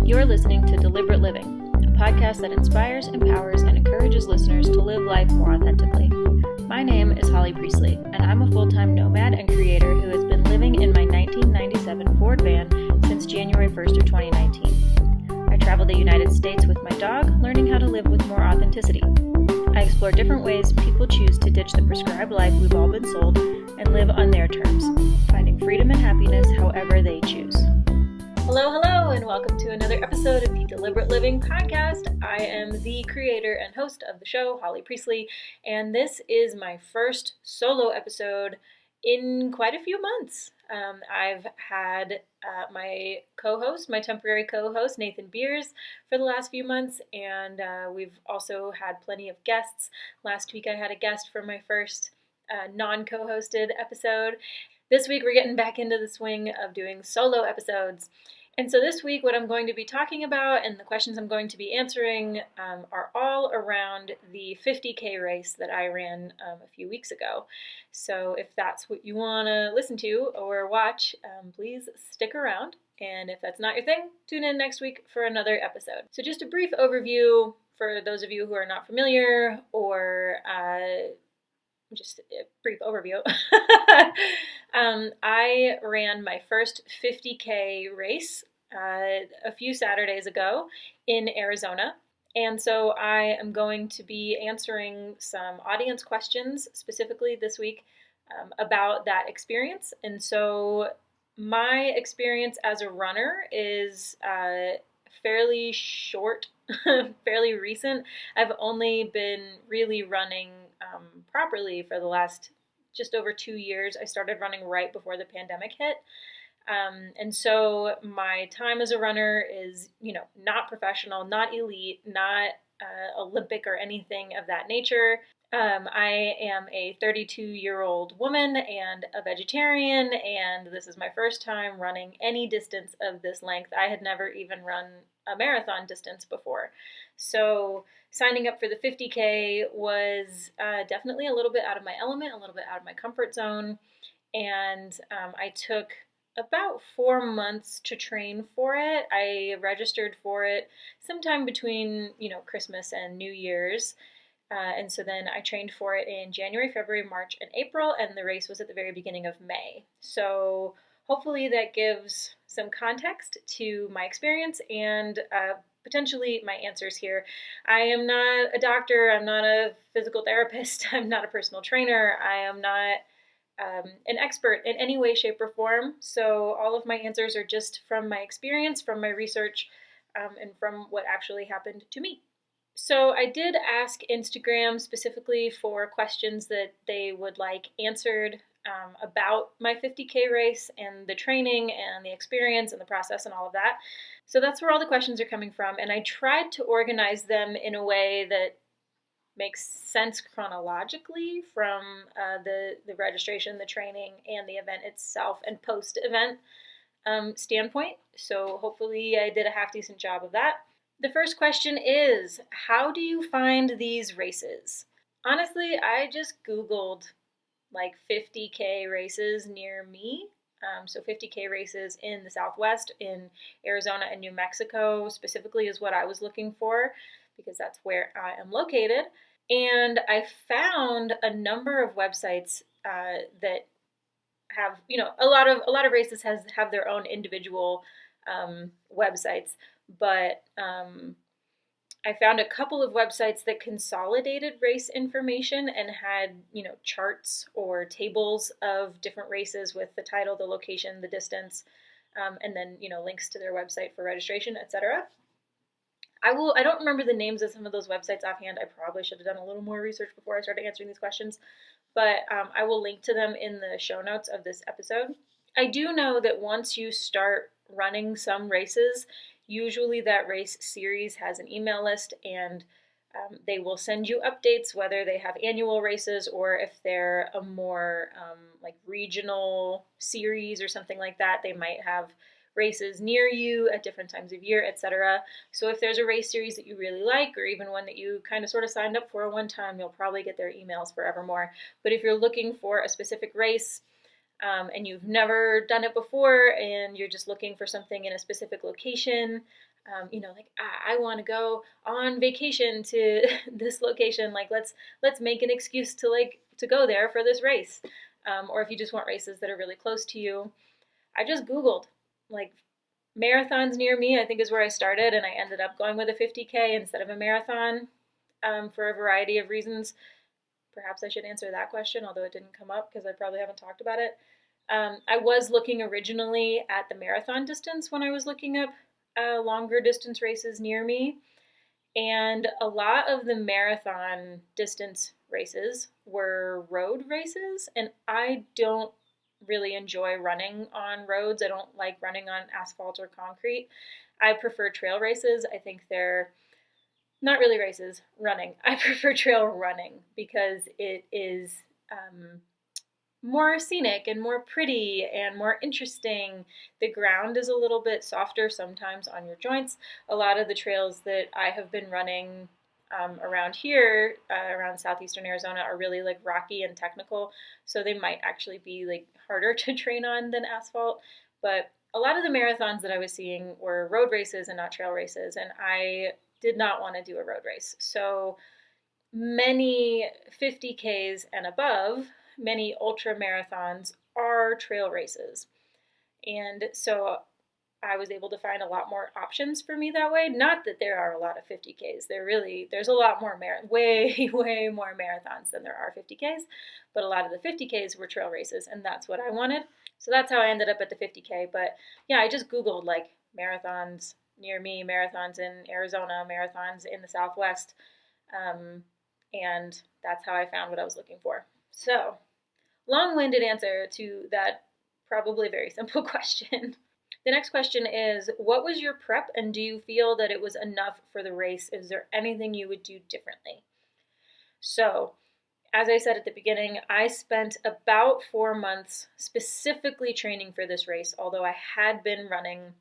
You're listening to Deliberate Living, a podcast that inspires, empowers, and encourages listeners to live life more authentically. My name is Holly Priestley, and I'm a full-time nomad and creator who has been living in my 1997 Ford van since January 1st of 2019. I travel the United States with my dog, learning how to live with more authenticity. I explore different ways people choose to ditch the prescribed life we've all been sold and live on their terms, finding freedom and happiness however they choose. Hello, and welcome to another episode of the Deliberate Living podcast. I am the creator and host of the show, Holly Priestley, and this is my first solo episode in quite a few months. I've had my temporary co-host, Nathan Beers, for the last few months, and we've also had plenty of guests. Last week I had a guest for my first non-co-hosted episode. This week we're getting back into the swing of doing solo episodes. And so this week what I'm going to be talking about and the questions I'm going to be answering are all around the 50K race that I ran a few weeks ago. So if that's what you want to listen to or watch, please stick around. And if that's not your thing, tune in next week for another episode. So just a brief overview for those of you who are not familiar, or just a brief overview. I ran my first 50K race a few Saturdays ago in Arizona. And so I am going to be answering some audience questions specifically this week about that experience. And so my experience as a runner is fairly short, fairly recent. I've only been really running properly for the last just over 2 years. I started running right before the pandemic hit. And so my time as a runner is, not professional, not elite, not Olympic or anything of that nature. I am a 32-year-old woman and a vegetarian, and this is my first time running any distance of this length. I had never even run a marathon distance before. So signing up for the 50K was definitely a little bit out of my element, a little bit out of my comfort zone. And I took about 4 months to train for it. I registered for it sometime between, Christmas and New Year's. And so then I trained for it in January, February, March, and April, and the race was at the very beginning of May. So hopefully that gives some context to my experience and potentially my answers here. I am not a doctor. I'm not a physical therapist. I'm not a personal trainer. I am not an expert in any way, shape, or form. So all of my answers are just from my experience, from my research, and from what actually happened to me. So I did ask Instagram specifically for questions that they would like answered about my 50K race and the training and the experience and the process and all of that. So that's where all the questions are coming from. And I tried to organize them in a way that makes sense chronologically from the registration, the training, and the event itself and post-event standpoint. So hopefully I did a half-decent job of that. The first question is, how do you find these races? Honestly, I just Googled 50K races near me. So 50K races in the Southwest, in Arizona and New Mexico specifically is what I was looking for because that's where I am located. And I found a number of websites that have, a lot of races have their own individual websites. But I found a couple of websites that consolidated race information and had, charts or tables of different races with the title, the location, the distance, and then, links to their website for registration, etc. I don't remember the names of some of those websites offhand. I probably should have done a little more research before I started answering these questions, but I will link to them in the show notes of this episode. I do know that once you start running some races, usually that race series has an email list, and they will send you updates, whether they have annual races or if they're a more regional series or something like that. They might have races near you at different times of year, etc. So if there's a race series that you really like, or even one that you kind of sort of signed up for one time, you'll probably get their emails forevermore. But if you're looking for a specific race, and you've never done it before and you're just looking for something in a specific location, Like I want to go on vacation to this location. Like let's make an excuse to go there for this race. Or if you just want races that are really close to you, I just Googled like marathons near me, I think is where I started, and I ended up going with a 50K instead of a marathon for a variety of reasons. Perhaps I should answer that question, although it didn't come up because I probably haven't talked about it. I was looking originally at the marathon distance when I was looking up longer distance races near me, and a lot of the marathon distance races were road races, and I don't really enjoy running on roads. I don't like running on asphalt or concrete. I prefer trail races. I think they're not really races, running. I prefer trail running because it is more scenic and more pretty and more interesting. The ground is a little bit softer sometimes on your joints. A lot of the trails that I have been running around here, around southeastern Arizona, are really like rocky and technical, so they might actually be like harder to train on than asphalt. But a lot of the marathons that I was seeing were road races and not trail races, and I did not want to do a road race. So many 50Ks and above, many ultra marathons are trail races. And so I was able to find a lot more options for me that way. Not that there are a lot of 50Ks. There's a lot more, way more marathons than there are 50Ks. But a lot of the 50Ks were trail races, and that's what I wanted. So that's how I ended up at the 50K. But yeah, I just Googled like marathons near me, marathons in Arizona, marathons in the Southwest. And that's how I found what I was looking for. So, long-winded answer to that probably very simple question. The next question is, what was your prep, and do you feel that it was enough for the race? Is there anything you would do differently? So, as I said at the beginning, I spent about 4 months specifically training for this race, although I had been running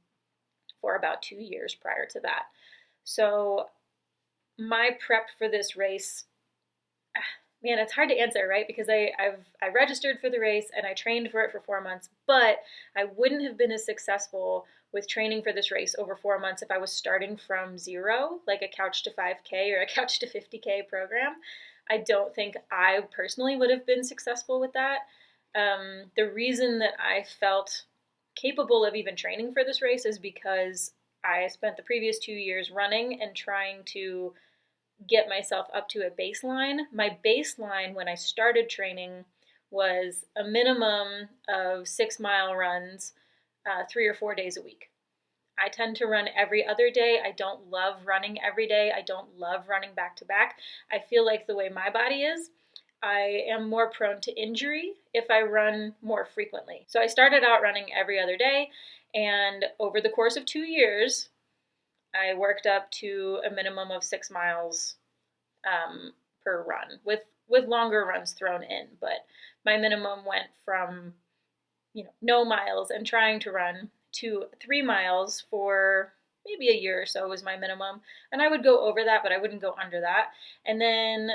for about 2 years prior to that. So, my prep for this race, man, it's hard to answer, right? Because I registered for the race and I trained for it for 4 months, but I wouldn't have been as successful with training for this race over 4 months if I was starting from zero, like a couch to 5K or a couch to 50K program. I don't think I personally would have been successful with that. The reason that I felt capable of even training for this race is because I spent the previous 2 years running and trying to get myself up to a baseline. My baseline when I started training was a minimum of 6-mile runs 3 or 4 days a week. I tend to run every other day. I don't love running every day. I don't love running back to back. I feel like the way my body is, I am more prone to injury if I run more frequently. So I started out running every other day, and over the course of 2 years, I worked up to a minimum of 6 miles per run, with longer runs thrown in. But my minimum went from no miles and trying to run to 3 miles for maybe a year or so was my minimum. And I would go over that, but I wouldn't go under that. And then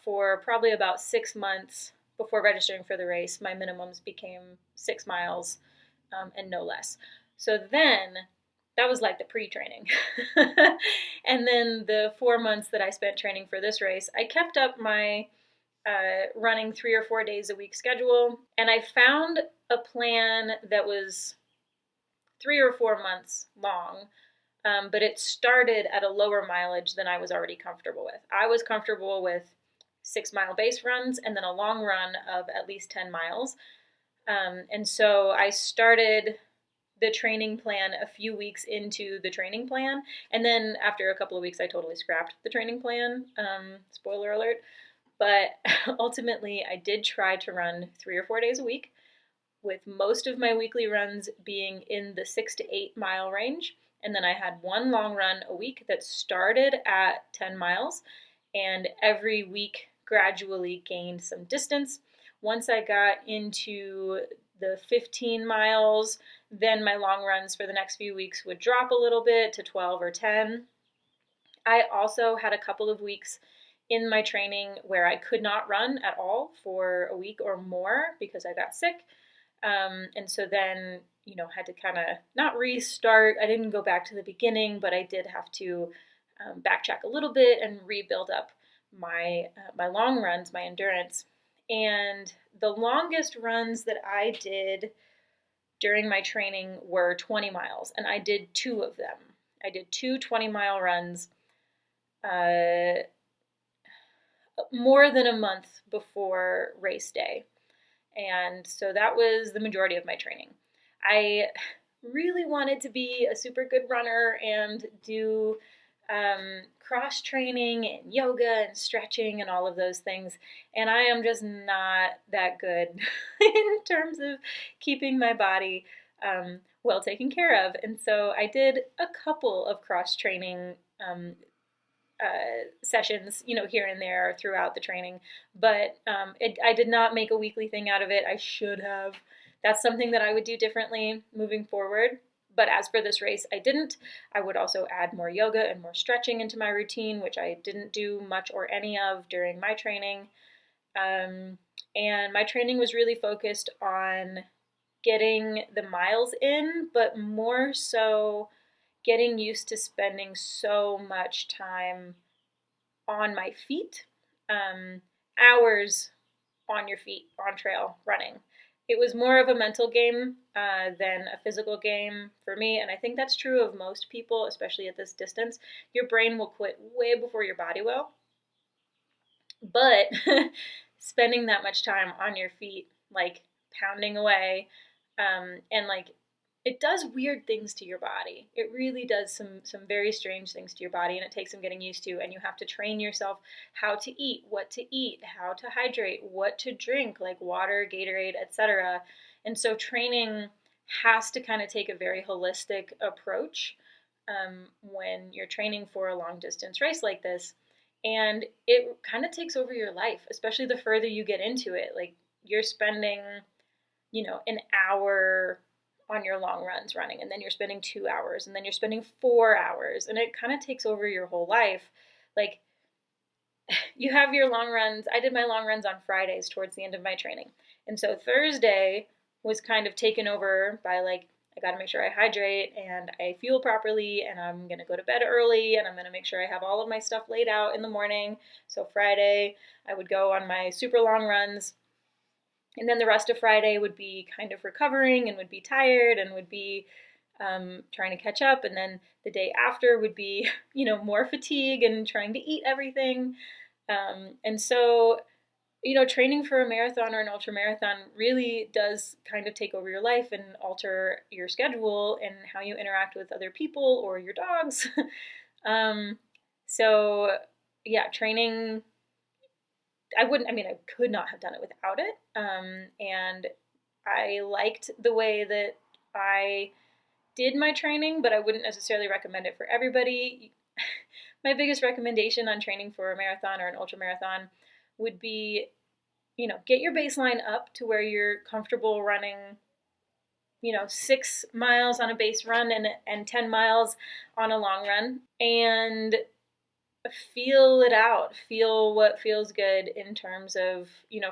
for probably about 6 months before registering for the race, my minimums became 6 miles and no less. So then that was like the pre-training. And then the 4 months that I spent training for this race, I kept up my running 3 or 4 days a week schedule. And I found a plan that was 3 or 4 months long, but it started at a lower mileage than I was already comfortable with. I was comfortable with 6-mile base runs and then a long run of at least 10 miles. And so I started the training plan a few weeks into the training plan. And then after a couple of weeks, I totally scrapped the training plan. Spoiler alert. But ultimately, I did try to run 3 or 4 days a week, with most of my weekly runs being in the 6 to 8 mile range. And then I had one long run a week that started at 10 miles, and every week gradually gained some distance. Once I got into the 15 miles, then my long runs for the next few weeks would drop a little bit to 12 or 10. I also had a couple of weeks in my training where I could not run at all for a week or more because I got sick. And so then, had to kind of not restart. I didn't go back to the beginning, but I did have to backtrack a little bit and rebuild up my long runs, my endurance. And the longest runs that I did during my training were 20 miles, and I did 2 of them. I did 2 20-mile runs more than a month before race day. And so that was the majority of my training. I really wanted to be a super good runner and do cross training and yoga and stretching and all of those things. And I am just not that good in terms of keeping my body well taken care of. And so I did a couple of cross training sessions, here and there throughout the training, but I did not make a weekly thing out of it. I should have. That's something that I would do differently moving forward. But as for this race, I didn't. I would also add more yoga and more stretching into my routine, which I didn't do much or any of during my training. And my training was really focused on getting the miles in, but more so getting used to spending so much time on my feet, hours on your feet, on trail, running. It was more of a mental game than a physical game for me, and I think that's true of most people, especially at this distance. Your brain will quit way before your body will, but spending that much time on your feet, like pounding away, and like it does weird things to your body. It really does some very strange things to your body, and it takes some getting used to, and you have to train yourself how to eat, how to hydrate, what to drink, like water, Gatorade, etc. And so training has to kind of take a very holistic approach when you're training for a long distance race like this. And it kind of takes over your life, especially the further you get into it. Like you're spending, an hour on your long runs running, and then you're spending 2 hours, and then you're spending 4 hours, and it kind of takes over your whole life. Like you have your long runs. I did my long runs on Fridays towards the end of my training. And so Thursday was kind of taken over by like, I got to make sure I hydrate and I fuel properly, and I'm going to go to bed early, and I'm going to make sure I have all of my stuff laid out in the morning. So Friday, I would go on my super long runs. And then the rest of Friday would be kind of recovering and would be tired and would be trying to catch up. And then the day after would be, more fatigue and trying to eat everything. And so, training for a marathon or an ultra marathon really does kind of take over your life and alter your schedule and how you interact with other people or your dogs. So yeah, training, I could not have done it without it. And I liked the way that I did my training, but I wouldn't necessarily recommend it for everybody. My biggest recommendation on training for a marathon or an ultra marathon would be, get your baseline up to where you're comfortable running, 6 miles on a base run and 10 miles on a long run, and feel it out. Feel what feels good in terms of,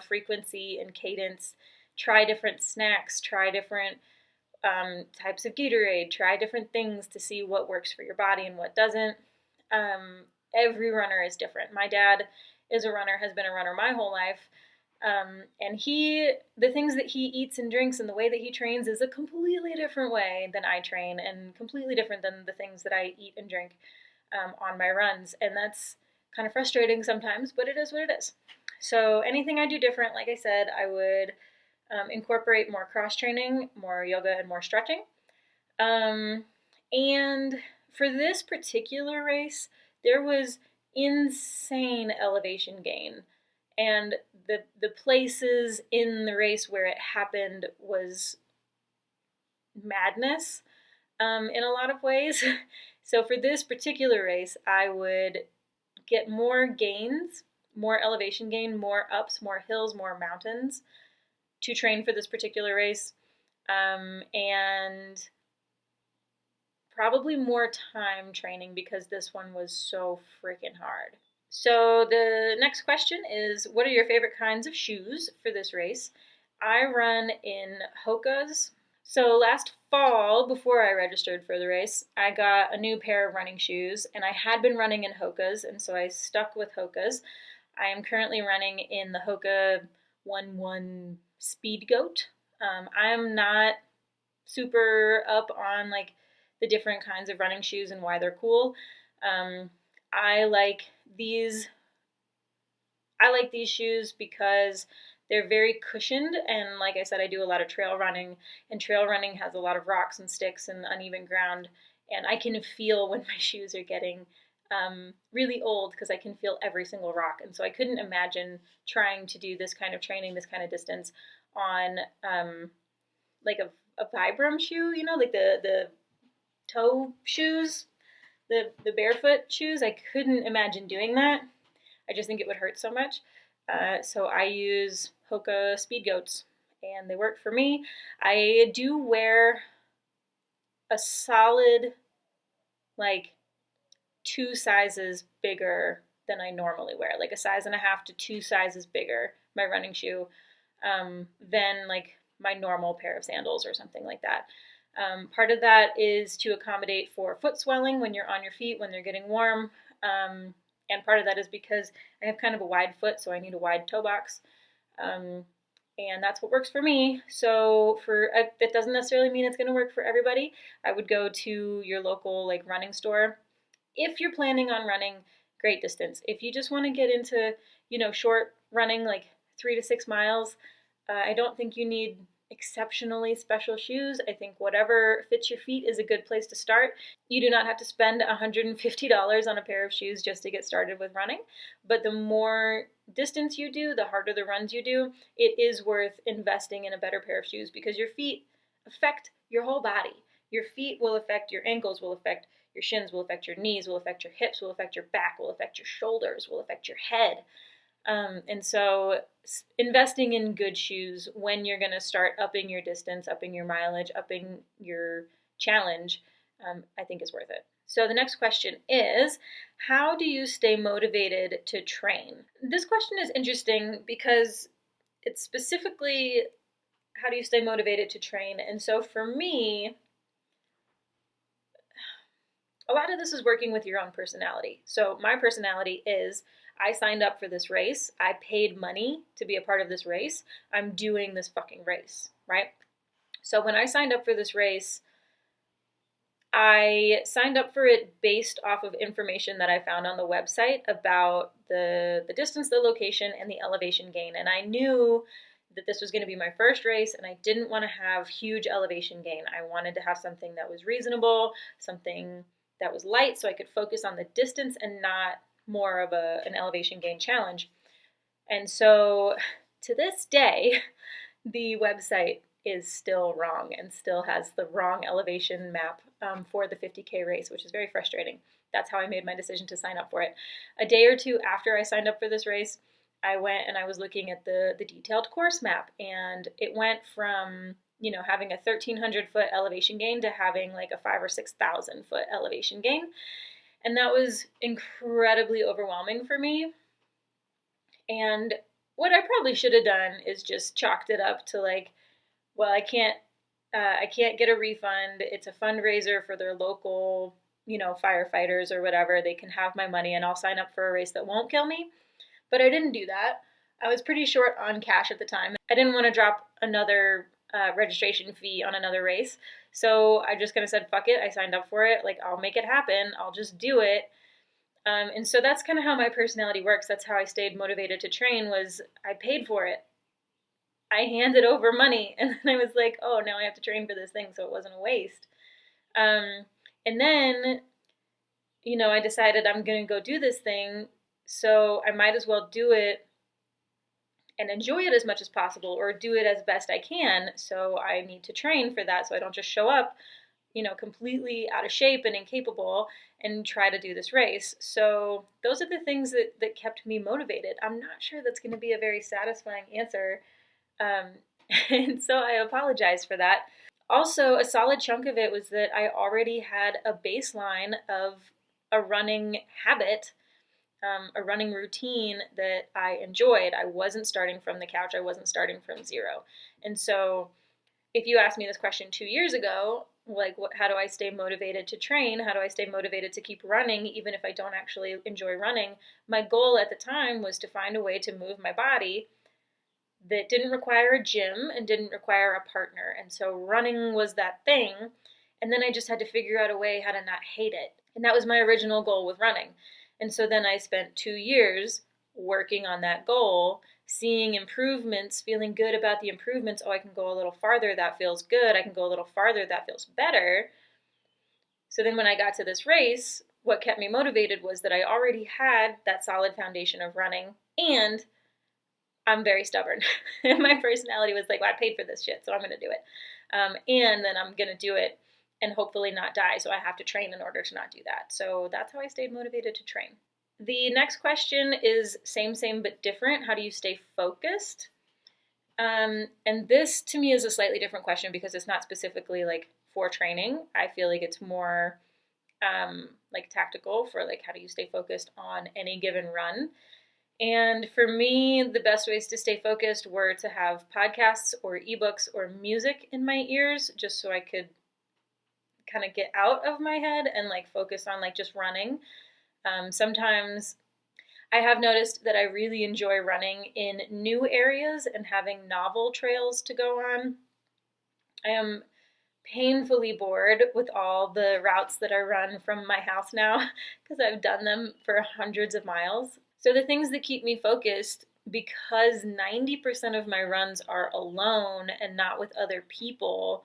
frequency and cadence. Try different snacks, try different types of Gatorade, try different things to see what works for your body and what doesn't. Every runner is different. My dad is a runner, has been a runner my whole life. And the things that he eats and drinks and the way that he trains is a completely different way than I train, and completely different than the things that I eat and drink on my runs. And that's kind of frustrating sometimes, but it is what it is. So anything I do different, like I said, I would incorporate more cross training, more yoga, and more stretching. And for this particular race, there was insane elevation gain. And the places in the race where it happened was madness in a lot of ways. So for this particular race, I would get more gains, more elevation gain, more ups, more hills, more mountains to train for this particular race, and probably more time training because this one was so freaking hard. So the next question is, what are your favorite kinds of shoes for this race? I run in Hoka's. So last fall, before I registered for the race, I got a new pair of running shoes, and I had been running in Hoka's, and so I stuck with Hoka's. I am currently running in the Hoka 1-1 Speed Goat. I'm not super up on like the different kinds of running shoes and why they're cool. I like these shoes because they're very cushioned, and like I said, I do a lot of trail running, and trail running has a lot of rocks and sticks and uneven ground, and I can feel when my shoes are getting really old because I can feel every single rock, and so I couldn't imagine trying to do this kind of training, this kind of distance on like a Vibram shoe, like the toe shoes, the barefoot shoes. I couldn't imagine doing that. I just think it would hurt so much. So I use Hoka Speed Goats, and they work for me. I do wear a solid, like, 2 sizes bigger than I normally wear, like a 1.5 to 2 sizes bigger, my running shoe, than like my normal pair of sandals or something like that. Part of that is to accommodate for foot swelling when you're on your feet, when they're getting warm. And part of that is because I have kind of a wide foot, so I need a wide toe box. And that's what works for me. So that doesn't necessarily mean it's going to work for everybody. I would go to your local like running store. If you're planning on running great distance, if you just want to get into, short running, like 3 to 6 miles, I don't think you need exceptionally special shoes. I think whatever fits your feet is a good place to start. You do not have to spend $150 on a pair of shoes just to get started with running, but the more distance you do, the harder the runs you do, it is worth investing in a better pair of shoes because your feet affect your whole body. Your feet will affect your ankles, will affect your shins, will affect your knees, will affect your hips, will affect your back, will affect your shoulders, will affect your head. And so investing in good shoes when you're going to start upping your distance, upping your mileage, upping your challenge, I think is worth it. So the next question is, how do you stay motivated to train? This question is interesting because it's specifically, how do you stay motivated to train? And so for me, a lot of this is working with your own personality. So my personality is, I signed up for this race. I paid money to be a part of this race. I'm doing this fucking race, right? So when I signed up for this race, I signed up for it based off of information that I found on the website about the distance, the location, and the elevation gain. And I knew that this was going to be my first race, and I didn't want to have huge elevation gain. I wanted to have something that was reasonable, something that was light, so I could focus on the distance and not more of an elevation gain challenge. And so to this day, the website is still wrong and still has the wrong elevation map for the 50K race, which is very frustrating. That's how I made my decision to sign up for it. A day or two after I signed up for this race, I went and I was looking at the detailed course map, and it went from having a 1,300 foot elevation gain to having like a 5,000 or 6,000 foot elevation gain. And that was incredibly overwhelming for me. And what I probably should have done is just chalked it up to like, well, I can't get a refund. It's a fundraiser for their local, firefighters or whatever. They can have my money and I'll sign up for a race that won't kill me. But I didn't do that. I was pretty short on cash at the time. I didn't want to drop another registration fee on another race. So I just kind of said, fuck it. I signed up for it. Like, I'll make it happen. I'll just do it. And so that's kind of how my personality works. That's how I stayed motivated to train, was I paid for it. I handed over money, and then I was like, oh, now I have to train for this thing, so it wasn't a waste. And then, I decided I'm going to go do this thing, so I might as well do it and enjoy it as much as possible, or do it as best I can. So I need to train for that, so I don't just show up, completely out of shape and incapable and try to do this race. So those are the things that kept me motivated. I'm not sure that's going to be a very satisfying answer. And so I apologize for that. Also, a solid chunk of it was that I already had a baseline of a running habit a running routine that I enjoyed. I wasn't starting from the couch. I wasn't starting from zero. And so if you asked me this question 2 years ago, like, how do I stay motivated to train? How do I stay motivated to keep running, even if I don't actually enjoy running? My goal at the time was to find a way to move my body that didn't require a gym and didn't require a partner. And so running was that thing. And then I just had to figure out a way how to not hate it. And that was my original goal with running. And so then I spent 2 years working on that goal, seeing improvements, feeling good about the improvements. Oh, I can go a little farther. That feels good. I can go a little farther. That feels better. So then when I got to this race, what kept me motivated was that I already had that solid foundation of running, and I'm very stubborn. My personality was like, well, I paid for this shit, so I'm going to do it. And then I'm going to do it and hopefully not die. So I have to train in order to not do that. So that's how I stayed motivated to train. The next question is same, but different. How do you stay focused? And this to me is a slightly different question because it's not specifically like for training. I feel like it's more like tactical for like how do you stay focused on any given run. And for me, the best ways to stay focused were to have podcasts or ebooks or music in my ears just so I could kind of get out of my head and like focus on like just running. Sometimes I have noticed that I really enjoy running in new areas and having novel trails to go on. I am painfully bored with all the routes that I run from my house now because I've done them for hundreds of miles. So the things that keep me focused, because 90% of my runs are alone and not with other people,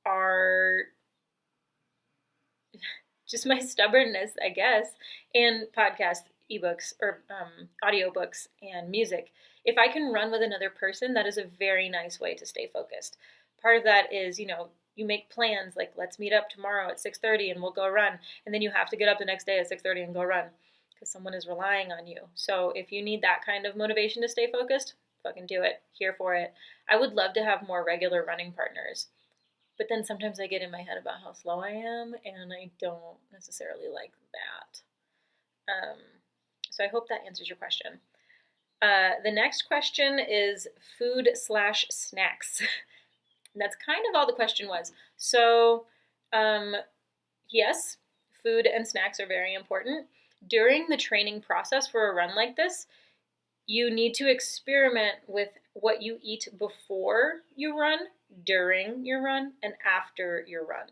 are just my stubbornness, I guess, and podcasts, ebooks, or audiobooks and music. If I can run with another person, that is a very nice way to stay focused. Part of that is, you make plans like, let's meet up tomorrow at 6:30 and we'll go run. And then you have to get up the next day at 6:30 and go run because someone is relying on you. So if you need that kind of motivation to stay focused, fucking do it. Here for it. I would love to have more regular running partners. But then sometimes I get in my head about how slow I am, and I don't necessarily like that. So I hope that answers your question. The next question is food/snacks. And that's kind of all the question was. So, yes, food and snacks are very important. During the training process for a run like this, you need to experiment with what you eat before you run, during your run, and after your run.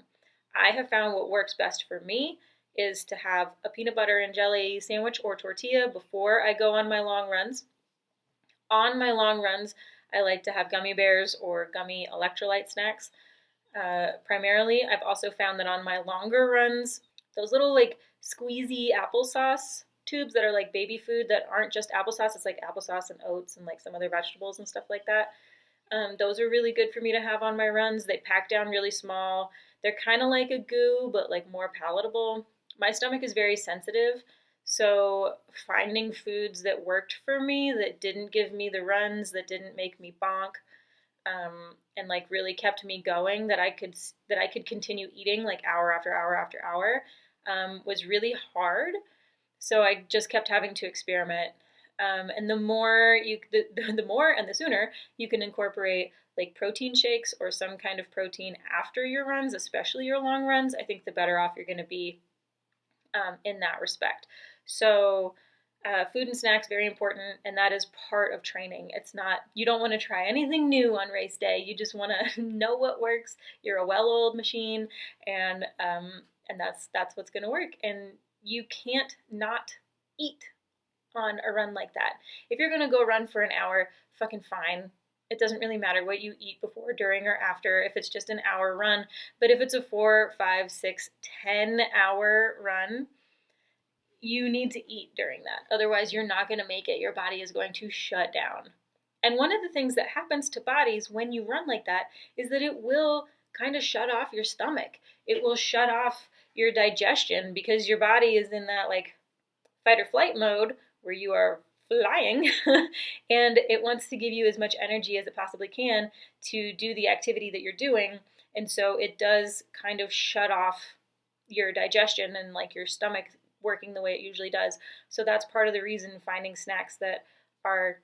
I have found what works best for me is to have a peanut butter and jelly sandwich or tortilla before I go on my long runs. On my long runs, I like to have gummy bears or gummy electrolyte snacks. Primarily, I've also found that on my longer runs, those little like squeezy applesauce tubes that are like baby food that aren't just applesauce, it's like applesauce and oats and like some other vegetables and stuff like that. Those are really good for me to have on my runs. They pack down really small. They're kind of like a goo, but like more palatable. My stomach is very sensitive, so finding foods that worked for me, that didn't give me the runs, that didn't make me bonk, and like really kept me going, that I could continue eating like hour after hour after hour, was really hard. So I just kept having to experiment. And the more and the sooner you can incorporate like protein shakes or some kind of protein after your runs, especially your long runs, I think the better off you're going to be in that respect. So food and snacks, very important, and that is part of training. It's not, you don't want to try anything new on race day. You just want to know what works. You're a well-oiled machine, and that's what's going to work. And you can't not eat on a run like that. If you're going to go run for an hour, fucking fine. It doesn't really matter what you eat before, during, or after if it's just an hour run. But if it's a 4, 5, 6, 10-hour run, you need to eat during that. Otherwise, you're not going to make it. Your body is going to shut down. And one of the things that happens to bodies when you run like that is that it will kind of shut off your stomach. It will shut off your digestion because your body is in that like fight or flight mode where you are flying and it wants to give you as much energy as it possibly can to do the activity that you're doing. And so it does kind of shut off your digestion, and like your stomach working the way it usually does. So that's part of the reason finding snacks that are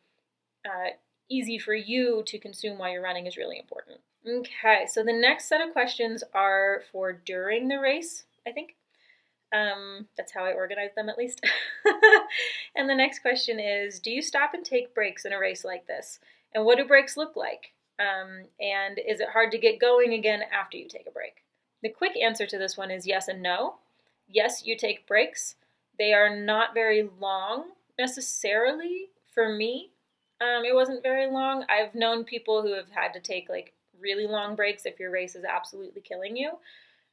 easy for you to consume while you're running is really important. Okay, so the next set of questions are for during the race, I think. That's how I organize them, at least. And the next question is, do you stop and take breaks in a race like this? And what do breaks look like? And is it hard to get going again after you take a break? The quick answer to this one is yes and no. Yes, you take breaks. They are not very long necessarily. For me, it wasn't very long. I've known people who have had to take like really long breaks if your race is absolutely killing you.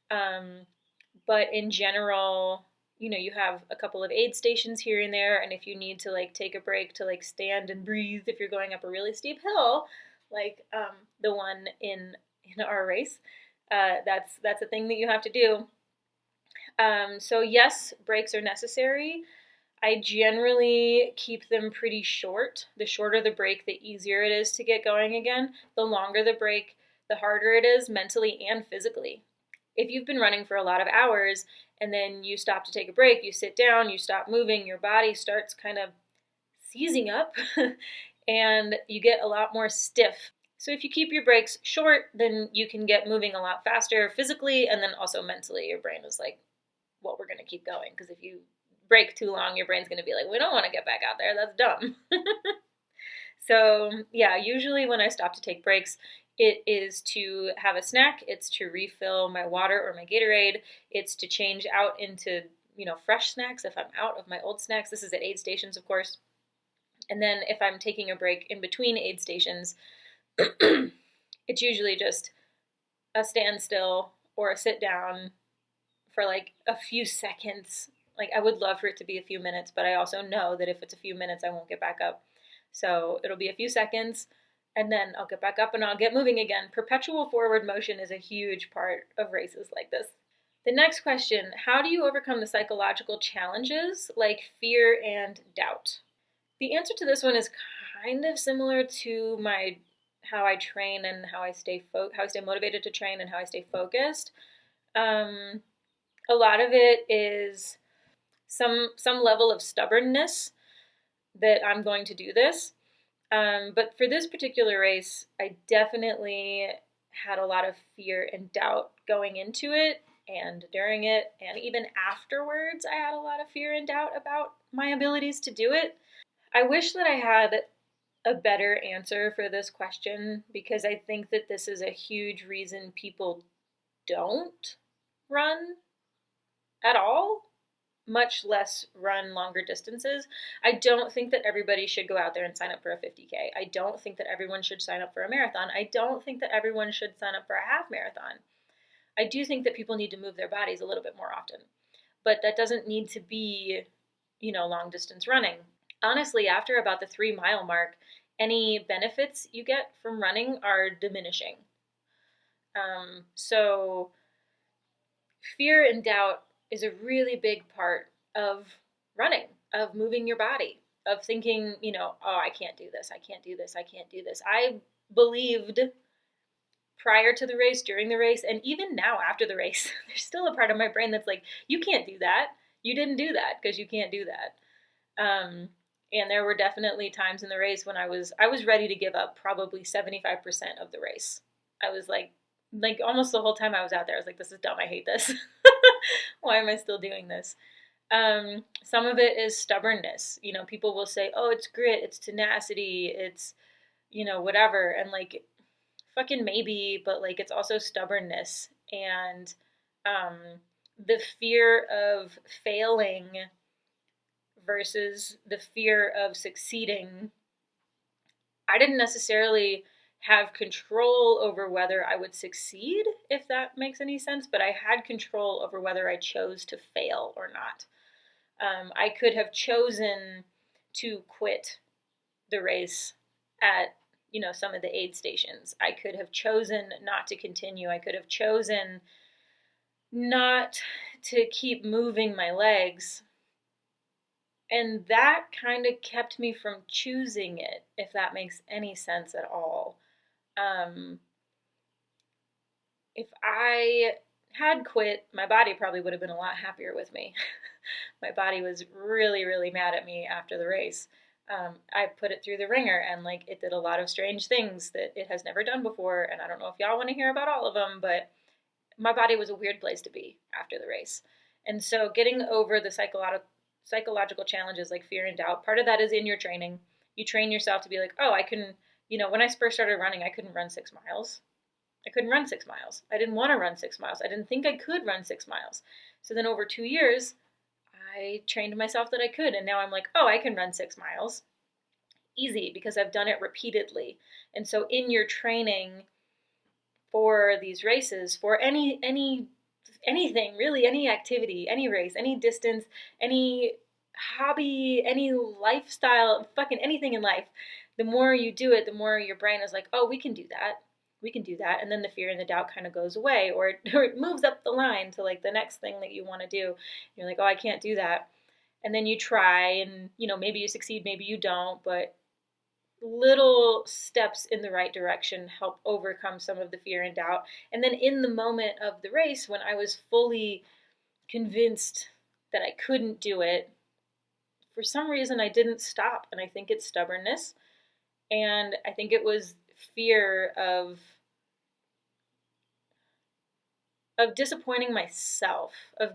But in general, you have a couple of aid stations here and there, and if you need to like take a break to like stand and breathe if you're going up a really steep hill, like the one in our race, that's a thing that you have to do. So yes, breaks are necessary. I generally keep them pretty short. The shorter the break, the easier it is to get going again. The longer the break, the harder it is mentally and physically. If you've been running for a lot of hours and then you stop to take a break, you sit down, you stop moving, your body starts kind of seizing up and you get a lot more stiff. So if you keep your breaks short, then you can get moving a lot faster physically, and then also mentally. Your brain is like, well, we're going to keep going, because if you break too long, your brain's going to be like, we don't want to get back out there. That's dumb. So yeah, usually when I stop to take breaks, it is to have a snack, it's to refill my water or my Gatorade, it's to change out into, fresh snacks if I'm out of my old snacks. This is at aid stations, of course. And then if I'm taking a break in between aid stations, it's usually just a standstill or a sit down for like a few seconds. Like, I would love for it to be a few minutes, but I also know that if it's a few minutes, I won't get back up. So it'll be a few seconds, and then I'll get back up and I'll get moving again. Perpetual forward motion is a huge part of races like this. The next question, how do you overcome the psychological challenges like fear and doubt? The answer to this one is kind of similar to how I train and how I stay motivated to train and how I stay focused. A lot of it is some level of stubbornness that I'm going to do this. But for this particular race, I definitely had a lot of fear and doubt going into it and during it, and even afterwards, I had a lot of fear and doubt about my abilities to do it. I wish that I had a better answer for this question, because I think that this is a huge reason people don't run at all, much less run longer distances. I don't think that everybody should go out there and sign up for a 50K. I don't think that everyone should sign up for a marathon. I don't think that everyone should sign up for a half marathon. I do think that people need to move their bodies a little bit more often, but that doesn't need to be, long distance running. Honestly, after about the 3-mile mark, any benefits you get from running are diminishing. So fear and doubt is a really big part of running, of moving your body, of thinking, oh, I can't do this, I can't do this, I can't do this. I believed prior to the race, during the race, and even now after the race, there's still a part of my brain that's like, you can't do that. You didn't do that because you can't do that. And there were definitely times in the race when I was ready to give up probably 75% of the race. I was like almost the whole time I was out there, I was like, this is dumb, I hate this. Why am I still doing this? Some of it is stubbornness. People will say, oh, it's grit, it's tenacity, it's, whatever. And like, fucking maybe, but like, it's also stubbornness. And the fear of failing versus the fear of succeeding. I didn't necessarily have control over whether I would succeed, if that makes any sense, but I had control over whether I chose to fail or not. I could have chosen to quit the race at, some of the aid stations. I could have chosen not to continue. I could have chosen not to keep moving my legs. And that kind of kept me from choosing it, if that makes any sense at all. If I had quit, my body probably would have been a lot happier with me. My body was really, really mad at me after the race. I put it through the ringer, and like it did a lot of strange things that it has never done before, and I don't know if y'all want to hear about all of them, but my body was a weird place to be after the race. And so getting over the psychological challenges like fear and doubt, part of that is in your training. You train yourself to be like, oh, I can, when I first started running, I couldn't run 6 miles. I couldn't run 6 miles. I didn't want to run 6 miles. I didn't think I could run 6 miles. So then over 2 years, I trained myself that I could. And now I'm like, oh, I can run 6 miles. Easy, because I've done it repeatedly. And so in your training for these races, for anything, really, any activity, any race, any distance, any hobby, any lifestyle, fucking anything in life, the more you do it, the more your brain is like, oh, we can do that. We can do that. And then the fear and the doubt kind of goes away, or it moves up the line to like the next thing that you want to do. You're like, oh, I can't do that. And then you try, and maybe you succeed, maybe you don't, but little steps in the right direction help overcome some of the fear and doubt. And then in the moment of the race, when I was fully convinced that I couldn't do it, for some reason I didn't stop. And I think it's stubbornness. And I think it was fear of disappointing myself, of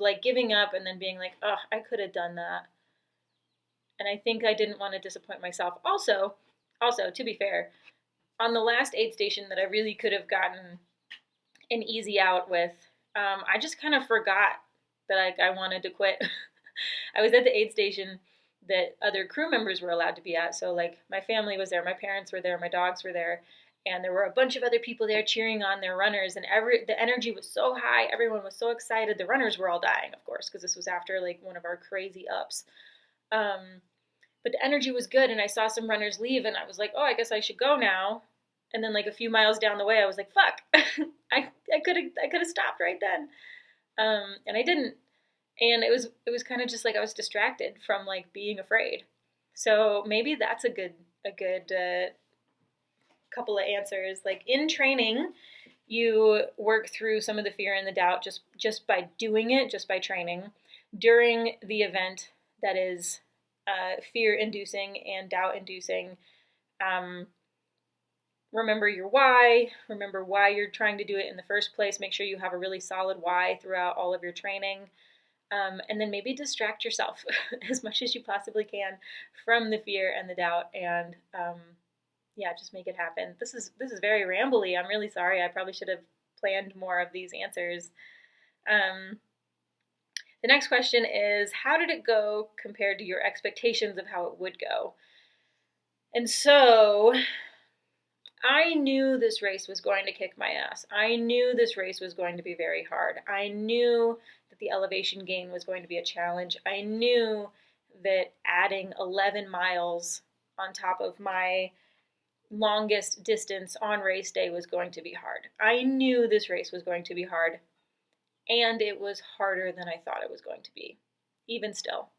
like giving up and then being like, oh, I could have done that. And I think I didn't want to disappoint myself. Also, to be fair, on the last aid station that I really could have gotten an easy out with, I just kind of forgot that I wanted to quit. I was at the aid station that other crew members were allowed to be at. So like my family was there, my parents were there, my dogs were there, and there were a bunch of other people there cheering on their runners, and the energy was so high, everyone was so excited. The runners were all dying, of course, because this was after like one of our crazy ups. But the energy was good, and I saw some runners leave, and I was like, oh, I guess I should go now. And then like a few miles down the way, I was like, fuck, I could have stopped right then. And I didn't. And it was kind of just like I was distracted from like being afraid. So maybe that's a good couple of answers. Like in training, you work through some of the fear and the doubt just by doing it, just by training. During the event that is fear-inducing and doubt-inducing, remember your why. Remember why you're trying to do it in the first place. Make sure you have a really solid why throughout all of your training. And then maybe distract yourself as much as you possibly can from the fear and the doubt, and just make it happen. This is very rambly. I'm really sorry. I probably should have planned more of these answers. The next question is, how did it go compared to your expectations of how it would go? And so I knew this race was going to kick my ass. I knew this race was going to be very hard. I knew that the elevation gain was going to be a challenge. I knew that adding 11 miles on top of my longest distance on race day was going to be hard. I knew this race was going to be hard, and it was harder than I thought it was going to be, even still.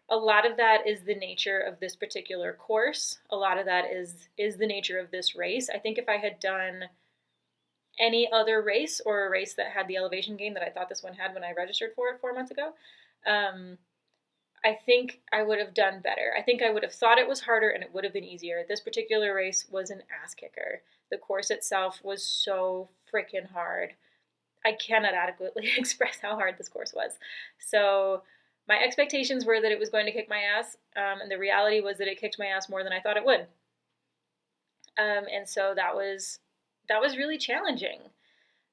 A lot of that is the nature of this particular course. A lot of that is the nature of this race. I think if I had done any other race, or a race that had the elevation gain that I thought this one had when I registered for it 4 months ago, I think I would have done better. I think I would have thought it was harder and it would have been easier. This particular race was an ass kicker. The course itself was so freaking hard. I cannot adequately express how hard this course was. So my expectations were that it was going to kick my ass, and the reality was that it kicked my ass more than I thought it would. And so that was really challenging.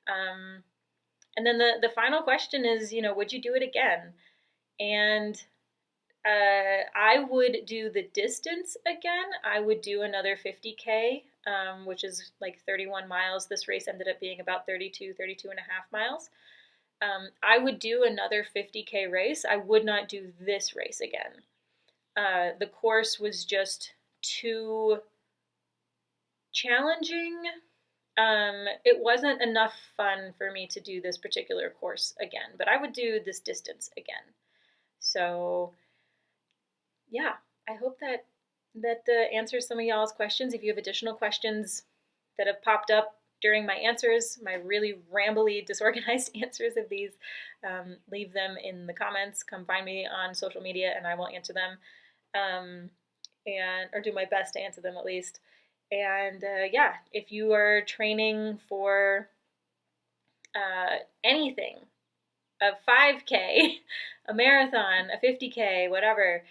And then the final question is, would you do it again? And I would do the distance again. I would do another 50K, which is like 31 miles. This race ended up being about 32 and a half miles. I would do another 50K race. I would not do this race again. The course was just too challenging. It wasn't enough fun for me to do this particular course again, but I would do this distance again. So yeah, I hope that answers some of y'all's questions. If you have additional questions that have popped up during my answers, my really rambly, disorganized answers of these, leave them in the comments. Come find me on social media and I will answer them, or do my best to answer them at least. And yeah, if you are training for anything, a 5K, a marathon, a 50K, whatever,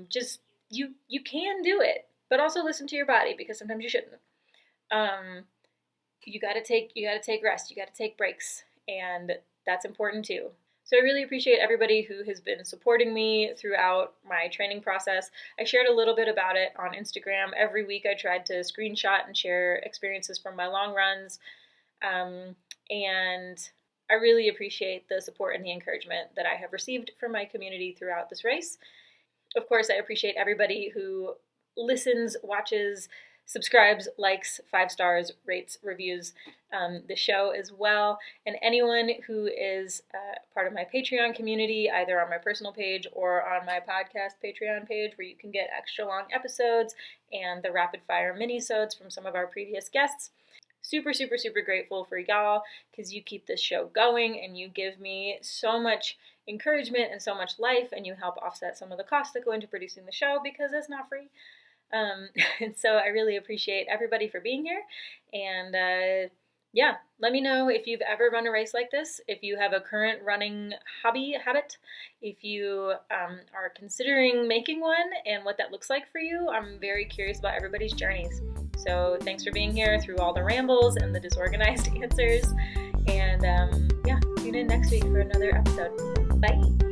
just you can do it, but also listen to your body, because sometimes you shouldn't. You got to take rest, you got to take breaks, and that's important too. So I really appreciate everybody who has been supporting me throughout my training process. I shared a little bit about it on Instagram. Every week I tried to screenshot and share experiences from my long runs, and I really appreciate the support and the encouragement that I have received from my community throughout this race. Of course, I appreciate everybody who listens, watches, subscribes, likes, 5 stars, rates, reviews the show as well. And anyone who is part of my Patreon community, either on my personal page or on my podcast Patreon page, where you can get extra long episodes and the rapid fire mini-sodes from some of our previous guests. Super, super, super grateful for y'all, because you keep this show going and you give me so much encouragement and so much life, and you help offset some of the costs that go into producing the show, because it's not free. And so I really appreciate everybody for being here. And yeah, let me know if you've ever run a race like this, if you have a current running habit, if you are considering making one, and what that looks like for you. I'm very curious about everybody's journeys. So thanks for being here through all the rambles and the disorganized answers. And yeah, tune in next week for another episode. Bye.